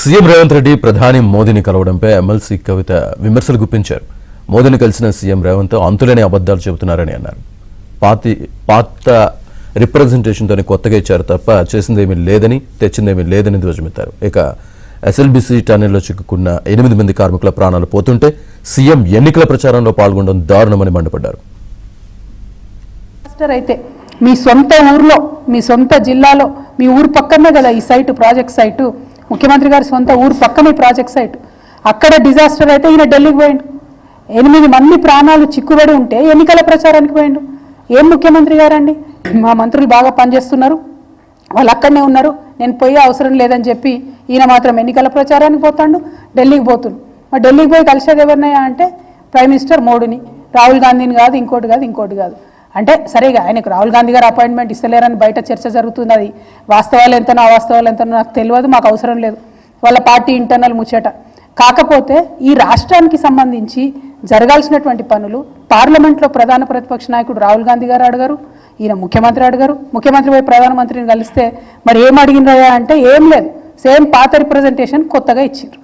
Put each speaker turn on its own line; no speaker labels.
CM Revanth Reddy ప్రధాని మోదీని కలవడంపై MLC కవిత విమర్శలు గుప్పించారు. మోదీని కలిసిన సీఎం రేవంత్ అంతులేని అబద్ధాలు చెబుతున్నారని అన్నారు. పాత రిప్రజెంటేషన్తోనే కొత్తగా ఇచ్చారు తప్ప చేసిందేమీ లేదని, తెచ్చిందేమీ లేదని ధ్వజమెత్తారు. ఇక ఎస్ఎల్బీసీ టన్నెల్లో చిక్కుకున్న 8 మంది కార్మికుల ప్రాణాలు పోతుంటే సీఎం ఎన్నికల ప్రచారంలో పాల్గొనడం దారుణమని మండిపడ్డారు.
అయితే మీ సొంత ఊర్లో, మీ సొంత జిల్లాలో, మీ ఊరు పక్కనే కదా ఈ సైట్, ప్రాజెక్ట్ సైటు, ముఖ్యమంత్రి గారి సొంత ఊరు పక్కనే ప్రాజెక్ట్ సైట్. అక్కడ డిజాస్టర్ అయితే ఈయన ఢిల్లీకి పోయిండు. 8 మంది ప్రాణాలు చిక్కుబడి ఉంటే ఎన్నికల ప్రచారానికి పోయిండు. ఏం ముఖ్యమంత్రి గారండి? మా మంత్రులు బాగా పనిచేస్తున్నారు, వాళ్ళు అక్కడనే ఉన్నారు, నేను పోయే అవసరం లేదని చెప్పి ఈయన మాత్రం ఎన్నికల ప్రచారానికి పోతాడు, ఢిల్లీకి పోతున్నాడు. మరి ఢిల్లీకి పోయి కలిసేది ఎవరినయ్యా అంటే ప్రైమ్ మినిస్టర్ మోడీని, రాహుల్ గాంధీని కాదు, ఇంకోటి కాదు. అంటే సరేగా ఆయనకు రాహుల్ గాంధీ గారు అపాయింట్మెంట్ ఇస్తలేరని బయట చర్చ జరుగుతుంది. అది వాస్తవాలు ఎంతనో అవాస్తవాలు ఎంతనో నాకు తెలియదు, మాకు అవసరం లేదు, వాళ్ళ పార్టీ ఇంటర్నల్ ముచ్చట. కాకపోతే ఈ రాష్ట్రానికి సంబంధించి జరగాల్సినటువంటి పనులు పార్లమెంట్లో ప్రధాన ప్రతిపక్ష నాయకుడు రాహుల్ గాంధీ గారు అడగారు, ఈయన ముఖ్యమంత్రి అడగారు. ముఖ్యమంత్రి పోయి ప్రధానమంత్రిని కలిస్తే మరి ఏం అడిగినరా అంటే ఏం లేదు, సేమ్ పాత రిప్రజెంటేషన్ కొత్తగా ఇచ్చారు.